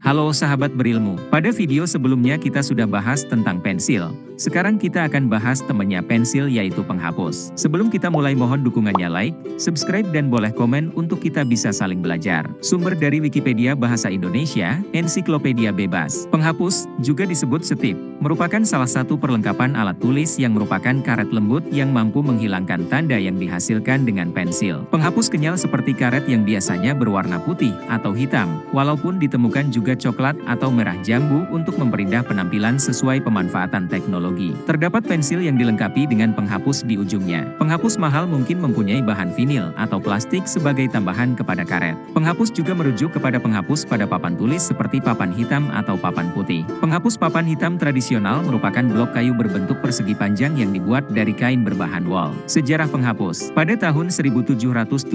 Halo sahabat berilmu, pada video sebelumnya kita sudah bahas tentang pensil. Sekarang kita akan bahas temannya pensil yaitu penghapus. Sebelum kita mulai mohon dukungannya like, subscribe dan boleh komen untuk kita bisa saling belajar. Sumber dari Wikipedia Bahasa Indonesia, Ensiklopedia Bebas. Penghapus, juga disebut setip, merupakan salah satu perlengkapan alat tulis yang merupakan karet lembut yang mampu menghilangkan tanda yang dihasilkan dengan pensil. Penghapus kenyal seperti karet yang biasanya berwarna putih atau hitam, walaupun ditemukan juga coklat atau merah jambu untuk memperindah penampilan sesuai pemanfaatan teknologi. Terdapat pensil yang dilengkapi dengan penghapus di ujungnya. Penghapus mahal mungkin mempunyai bahan vinil atau plastik sebagai tambahan kepada karet. Penghapus juga merujuk kepada penghapus pada papan tulis seperti papan hitam atau papan putih. Penghapus papan hitam tradisional merupakan blok kayu berbentuk persegi panjang yang dibuat dari kain berbahan wol. Sejarah penghapus. Pada tahun 1770,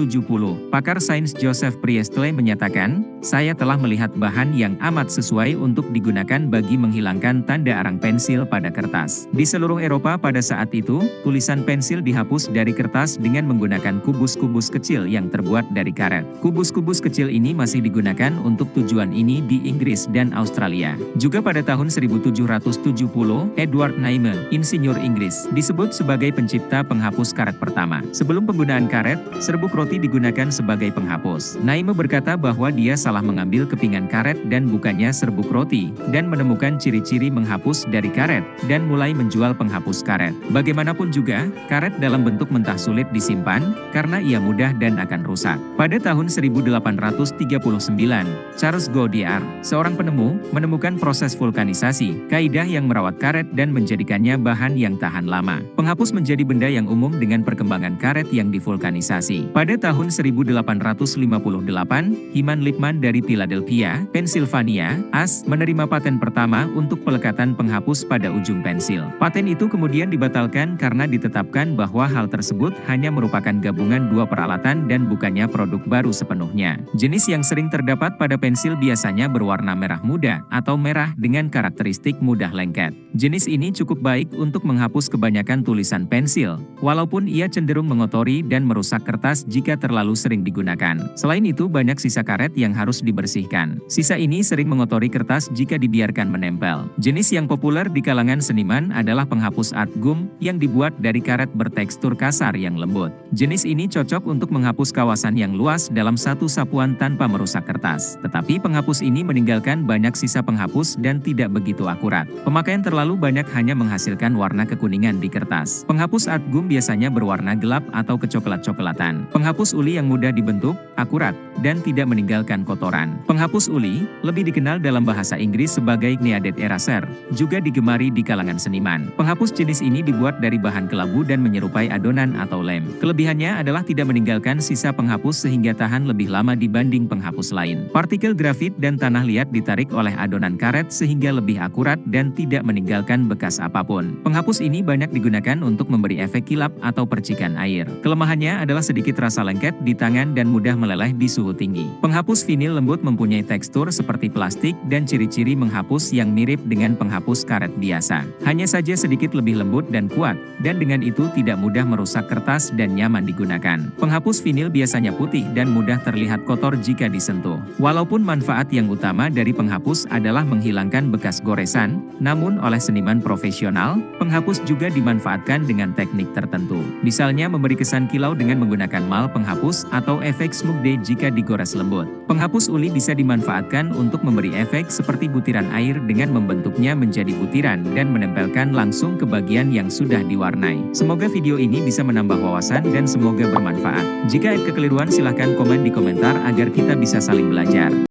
pakar sains Joseph Priestley menyatakan, "Saya telah melihat bahan yang amat sesuai untuk digunakan bagi menghilangkan tanda arang pensil pada kertas." Di seluruh Eropa pada saat itu, tulisan pensil dihapus dari kertas dengan menggunakan kubus-kubus kecil yang terbuat dari karet. Kubus-kubus kecil ini masih digunakan untuk tujuan ini di Inggris dan Australia. Juga pada tahun 1770, Edward Naime, insinyur Inggris, disebut sebagai pencipta penghapus karet pertama. Sebelum penggunaan karet, serbuk roti digunakan sebagai penghapus. Naime berkata bahwa dia salah mengambil kepingan karet dan bukannya serbuk roti, dan menemukan ciri-ciri menghapus dari karet, dan mulai menjual penghapus karet. Bagaimanapun juga, karet dalam bentuk mentah sulit disimpan, karena ia mudah dan akan rusak. Pada tahun 1839, Charles Goodyear, seorang penemu, menemukan proses vulkanisasi, kaidah yang merawat karet dan menjadikannya bahan yang tahan lama. Penghapus menjadi benda yang umum dengan perkembangan karet yang divulkanisasi. Pada tahun 1858, Hyman Lipman dari Philadelphia, Pennsylvania, AS, menerima paten pertama untuk pelekatan penghapus pada ujung pensil. Paten itu kemudian dibatalkan karena ditetapkan bahwa hal tersebut hanya merupakan gabungan dua peralatan dan bukannya produk baru sepenuhnya. Jenis yang sering terdapat pada pensil biasanya berwarna merah muda atau merah dengan karakteristik mudah lengket. Jenis ini cukup baik untuk menghapus kebanyakan tulisan pensil, walaupun ia cenderung mengotori dan merusak kertas jika terlalu sering digunakan. Selain itu, banyak sisa karet yang harus dibersihkan. Sisa ini sering mengotori kertas jika dibiarkan menempel. Jenis yang populer di kalangan seniman adalah penghapus art gum yang dibuat dari karet bertekstur kasar yang lembut. Jenis ini cocok untuk menghapus kawasan yang luas dalam satu sapuan tanpa merusak kertas. Tetapi penghapus ini meninggalkan banyak sisa penghapus dan tidak begitu akurat. Pemakaian terlalu banyak hanya menghasilkan warna kekuningan di kertas. Penghapus art gum biasanya berwarna gelap atau kecoklat-coklatan. Penghapus uli yang mudah dibentuk, akurat, dan tidak meninggalkan kotoran. Penghapus uli, lebih dikenal dalam bahasa Inggris sebagai kneaded eraser, juga digemari di kalangan seniman. Penghapus jenis ini dibuat dari bahan kelabu dan menyerupai adonan atau lem. Kelebihannya adalah tidak meninggalkan sisa penghapus sehingga tahan lebih lama dibanding penghapus lain. Partikel grafit dan tanah liat ditarik oleh adonan karet sehingga lebih akurat dan tidak meninggalkan bekas apapun. Penghapus ini banyak digunakan untuk memberi efek kilap atau percikan air. Kelemahannya adalah sedikit rasa lengket di tangan dan mudah meleleh di suhu tinggi. Penghapus vinil lembut mempunyai tekstur seperti plastik dan ciri-ciri menghapus yang mirip dengan penghapus karet biasa. Hanya saja sedikit lebih lembut dan kuat, dan dengan itu tidak mudah merusak kertas dan nyaman digunakan. Penghapus vinil biasanya putih dan mudah terlihat kotor jika disentuh. Walaupun manfaat yang utama dari penghapus adalah menghilangkan bekas goresan, namun oleh seniman profesional, penghapus juga dimanfaatkan dengan teknik tertentu. Misalnya memberi kesan kilau dengan menggunakan mal penghapus atau efek smudge jika digores lembut. Penghapus uli bisa dimanfaatkan untuk memberi efek seperti butiran air dengan membentuknya menjadi butiran dan menempelkan langsung ke bagian yang sudah diwarnai. Semoga video ini bisa menambah wawasan dan semoga bermanfaat. Jika ada kekeliruan silahkan komen di komentar agar kita bisa saling belajar.